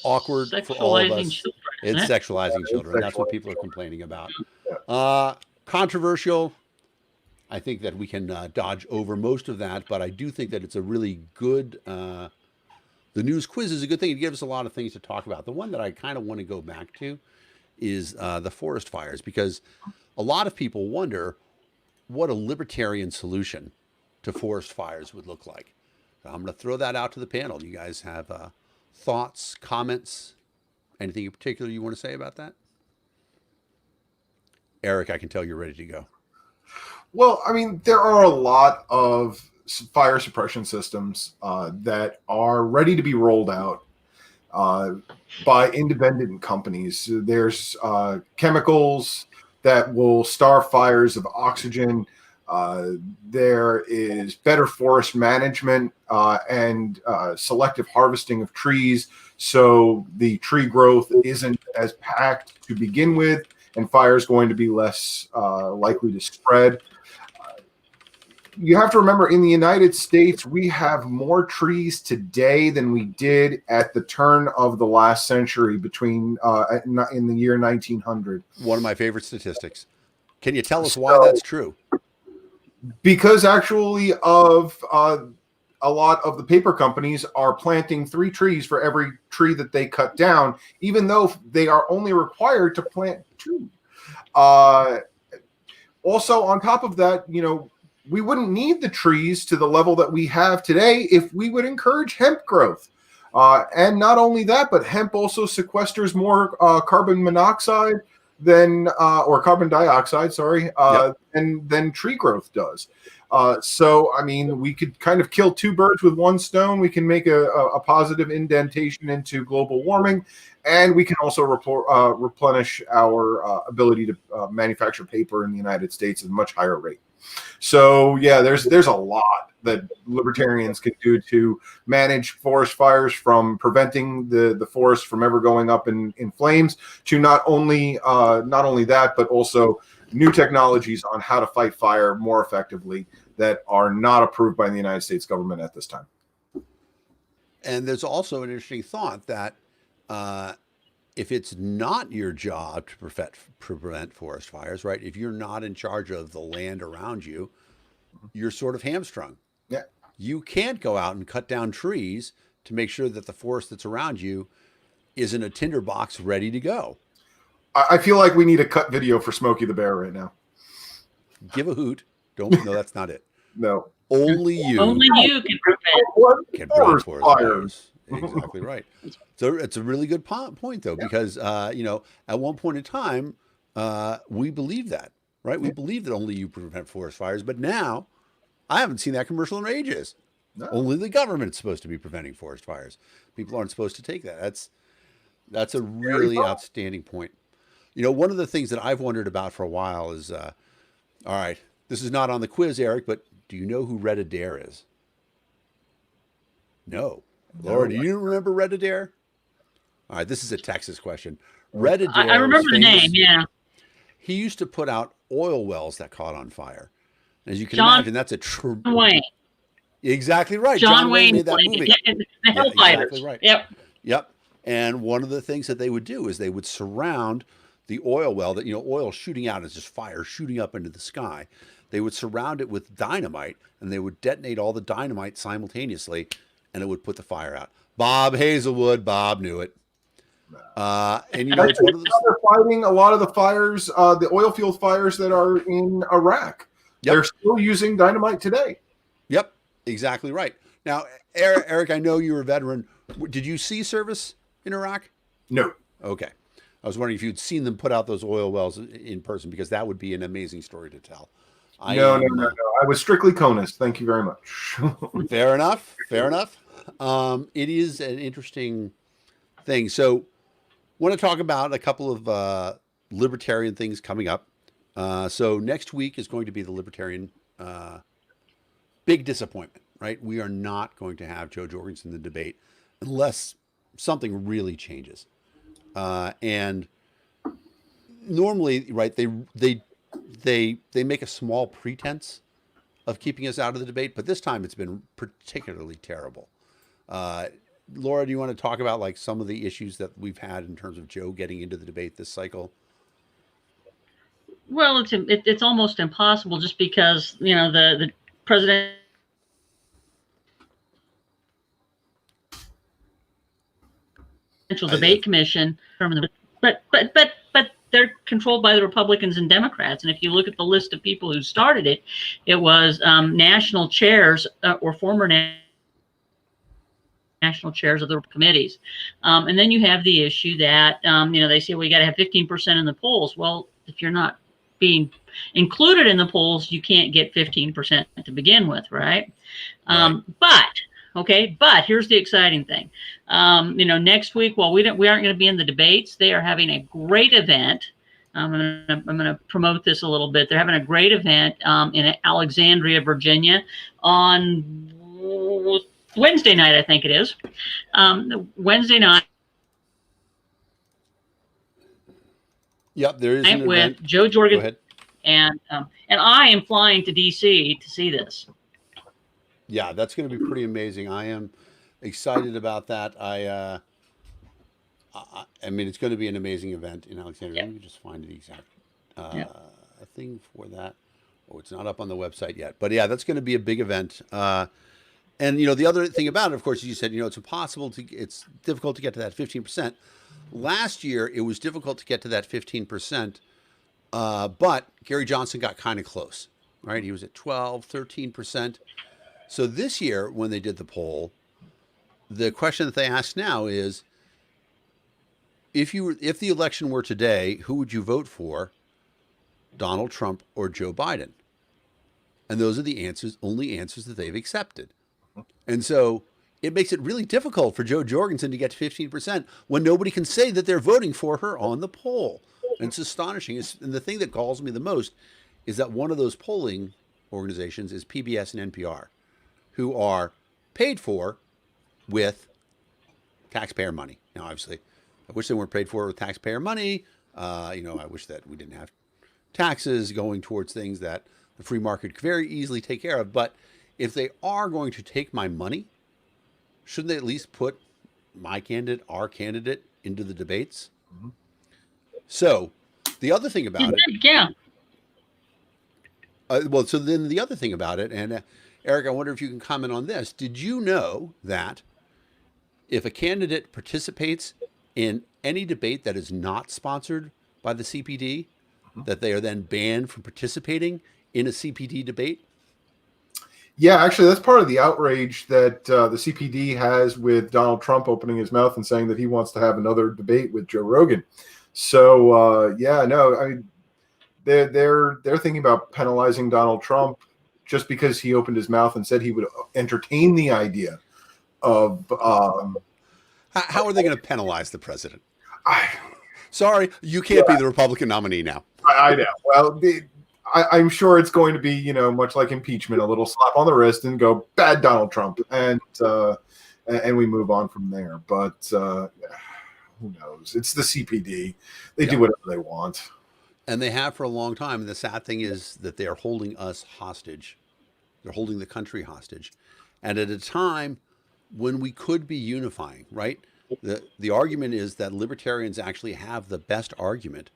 Awkward for all of us. Children, it's sexualizing children. That's what people are complaining about. Controversial. I think that we can dodge over most of that, but I do think that it's a really good. The news quiz is a good thing. It gives us a lot of things to talk about. The one that I kind of want to go back to is the forest fires, because a lot of people wonder what a libertarian solution to forest fires would look like. So I'm going to throw that out to the panel. You guys have thoughts, comments, anything in particular you want to say about that? Eric, I can tell you're ready to go. Well, I mean, there are a lot of fire suppression systems that are ready to be rolled out by independent companies. There's chemicals that will starve fires of oxygen There is better forest management and selective harvesting of trees, so the tree growth isn't as packed to begin with, and fire is going to be less likely to spread. You have to remember, in the United States, we have more trees today than we did at the turn of the last century, between in the year 1900. One of my favorite statistics. Can you tell us why that's true? Because actually, a lot of the paper companies are planting 3 trees for every tree that they cut down, even though they are only required to plant 2. Also, on top of that, we wouldn't need the trees to the level that we have today if we would encourage hemp growth. And not only that, but hemp also sequesters more carbon monoxide or carbon dioxide, than tree growth does. So, I mean, we could kind of kill 2 birds with 1 stone. We can make a positive indentation into global warming, and we can also replenish our ability to manufacture paper in the United States at a much higher rate. So, yeah, there's a lot that libertarians can do to manage forest fires, from preventing the forest from ever going up in flames, to not only that, but also new technologies on how to fight fire more effectively that are not approved by the United States government at this time. And there's also an interesting thought that if it's not your job to prevent forest fires, right? If you're not in charge of the land around you, you're sort of hamstrung. Yeah. You can't go out and cut down trees to make sure that the forest that's around you is in a tinderbox ready to go. I feel like we need a cut video for Smokey the Bear right now. Give a hoot. No, that's not it. No. Only you can prevent forest fires. Exactly right. So it's a really good point, though, because at one point in time, we believed that, right? We believed that only you prevent forest fires, but now I haven't seen that commercial in ages. No. Only the government's supposed to be preventing forest fires. People aren't supposed to take that. That's a really outstanding point. One of the things that I've wondered about for a while is, all right, this is not on the quiz, Eric, but do you know who Red Adair is? No. Laura, do you remember Red Adair? All right, this is a Texas question. Red Adair. I remember the name, yeah. He used to put out oil wells that caught on fire. As you can imagine, that's a true. Wayne. Exactly right. John Wayne made that movie. The Hellfighters. Exactly right. Yep. And one of the things that they would do is they would surround the oil well that, oil shooting out is just fire shooting up into the sky. They would surround it with dynamite, and they would detonate all the dynamite simultaneously, and it would put the fire out. Bob Hazelwood, Bob knew it. And it's one of they're fighting a lot of the fires, the oil field fires that are in Iraq. Yep. They're still using dynamite today. Yep, exactly right. Now, Eric, I know you're a veteran. Did you see service in Iraq? No. Okay. I was wondering if you'd seen them put out those oil wells in person, because that would be an amazing story to tell. No. I was strictly conist. Thank you very much. Fair enough. It is an interesting thing. So, want to talk about a couple of libertarian things coming up. So next week is going to be the Libertarian big disappointment, right? We are not going to have Joe Jorgensen in the debate unless something really changes. And normally, right, they make a small pretense of keeping us out of the debate, but this time it's been particularly terrible. Laura, do you want to talk about like some of the issues that we've had in terms of Joe getting into the debate this cycle? Well, it's almost impossible, just because the presidential debate commission, but they're controlled by the Republicans and Democrats. And if you look at the list of people who started it, it was national chairs or former national chairs of the committees. And then you have the issue that, they say, well, you got to have 15% in the polls. Well, if you're not being included in the polls, you can't get 15% to begin with, right? But here's the exciting thing. Next week, while we aren't going to be in the debates, they are having a great event I'm gonna promote this a little bit. They're having a great event in Alexandria, Virginia, on Wednesday night, I think it is. Wednesday night. Yep, there is an with event. Joe Go Jorgen, ahead. and I am flying to DC to see this. Yeah, that's going to be pretty amazing. I am excited about that. I mean, it's going to be an amazing event in Alexandria. Yeah. Let me just find the exact Yeah. thing for that. Oh, it's not up on the website yet. But yeah, that's going to be a big event. And the other thing about it, of course, as you said, it's difficult to get to that 15%. Last year, it was difficult to get to that 15%, but Gary Johnson got kind of close, right? He was at 12, 13%. So this year, when they did the poll, the question that they ask now is, if the election were today, who would you vote for, Donald Trump or Joe Biden? And those are the only answers that they've accepted. And so it makes it really difficult for Joe Jorgensen to get to 15% when nobody can say that they're voting for her on the poll. And it's astonishing. And the thing that galls me the most is that one of those polling organizations is PBS and NPR, who are paid for with taxpayer money. Now, obviously, I wish they weren't paid for with taxpayer money. I wish that we didn't have taxes going towards things that the free market could very easily take care of. But if they are going to take my money, shouldn't they at least put my candidate, our candidate, into the debates? Mm-hmm. So the other thing about it, yeah. So then the other thing about it, and Eric, I wonder if you can comment on this. Did you know that if a candidate participates in any debate that is not sponsored by the CPD, that they are then banned from participating in a CPD debate? Yeah, actually, that's part of the outrage that the CPD has with Donald Trump opening his mouth and saying that he wants to have another debate with Joe Rogan. So, I mean, they're thinking about penalizing Donald Trump just because he opened his mouth and said he would entertain the idea of. How are they going to penalize the president? Sorry, you can't be the Republican nominee now. I know. Well, I'm sure it's going to be, much like impeachment, a little slap on the wrist and go, bad Donald Trump, and we move on from there. But who knows? It's the CPD. They do whatever they want. And they have for a long time. And the sad thing is that they are holding us hostage. They're holding the country hostage. And at a time when we could be unifying, right? The argument is that libertarians actually have the best argument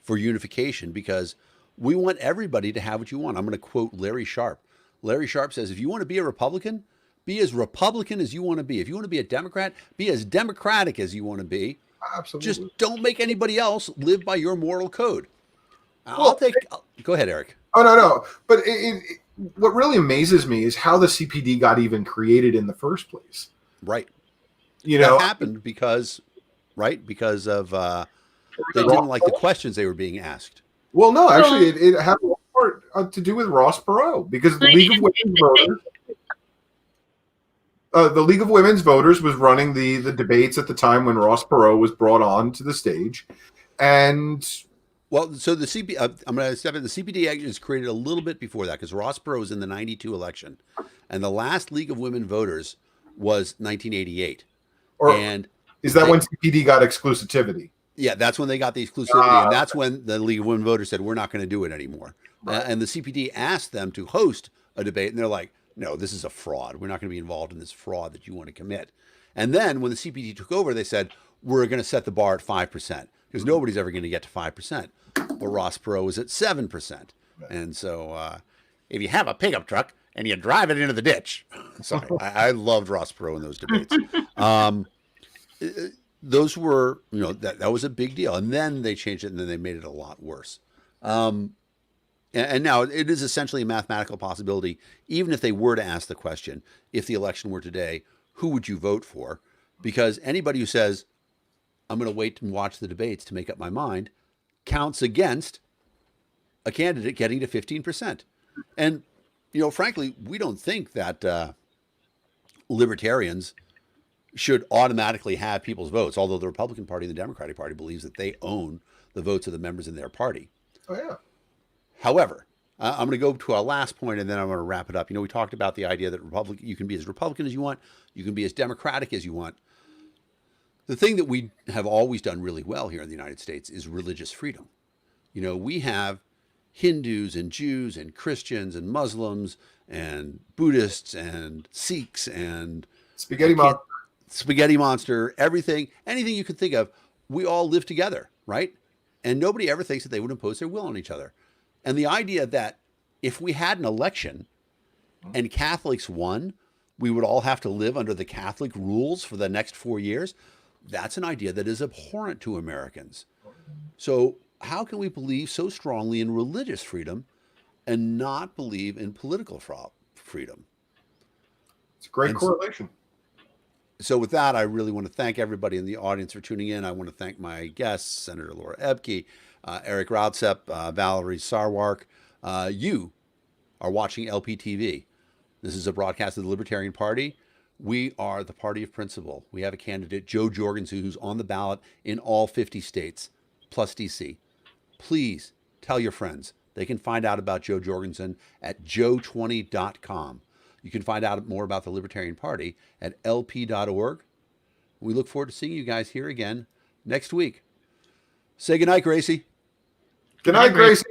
for unification because we want everybody to have what you want. I'm going to quote Larry Sharp. Larry Sharp says, if you want to be a Republican, be as Republican as you want to be. If you want to be a Democrat, be as democratic as you want to be. Absolutely. Just don't make anybody else live by your moral code. Go ahead, Eric. Oh, no. But what really amazes me is how the CPD got even created in the first place. Right. That happened because of they didn't like the questions they were being asked. Well, no, actually, it had a lot to do with Ross Perot because the League of Women's Voters, was running the debates at the time when Ross Perot was brought on to the stage, and so the CPD, I'm going to step in. The CPD actually was created a little bit before that because Ross Perot was in the '92 election, and the last League of Women Voters was 1988. Is that when CPD got exclusivity? Yeah, that's when they got the exclusivity, and that's when the League of Women Voters said, we're not going to do it anymore. Right. And the CPD asked them to host a debate, and they're like, no, this is a fraud. We're not going to be involved in this fraud that you want to commit. And then when the CPD took over, they said, we're going to set the bar at 5%, because nobody's ever going to get to 5%. But Ross Perot was at 7%. Right. And so if you have a pickup truck and you drive it into the ditch, sorry, I loved Ross Perot in those debates. Those were, that was a big deal. And then they changed it and then they made it a lot worse. And now it is essentially a mathematical possibility, even if they were to ask the question, if the election were today, who would you vote for? Because anybody who says, I'm going to wait and watch the debates to make up my mind, counts against a candidate getting to 15%. And, frankly, we don't think that libertarians should automatically have people's votes, although the Republican Party and the Democratic Party believes that they own the votes of the members in their party. Oh yeah. However, I'm going to go to our last point, and then I'm going to wrap it up. You know, we talked about the idea that you can be as Republican as you want, you can be as Democratic as you want. The thing that we have always done really well here in the United States is religious freedom. You know, we have Hindus and Jews and Christians and Muslims and Buddhists and Sikhs and spaghetti monster, everything, anything you can think of. We all live together, right? And nobody ever thinks that they would impose their will on each other. And the idea that if we had an election and Catholics won, we would all have to live under the Catholic rules for the next 4 years, that's an idea that is abhorrent to Americans. So how can we believe so strongly in religious freedom and not believe in political freedom? It's a great correlation. So with that, I really want to thank everybody in the audience for tuning in. I want to thank my guests, Senator Laura Ebke, Eric Rautsep, Valerie Sarwark. You are watching LPTV. This is a broadcast of the Libertarian Party. We are the party of principle. We have a candidate, Joe Jorgensen, who's on the ballot in all 50 states, plus DC. Please tell your friends. They can find out about Joe Jorgensen at joe20.com. You can find out more about the Libertarian Party at lp.org. We look forward to seeing you guys here again next week. Say goodnight, Gracie. Good night, Gracie.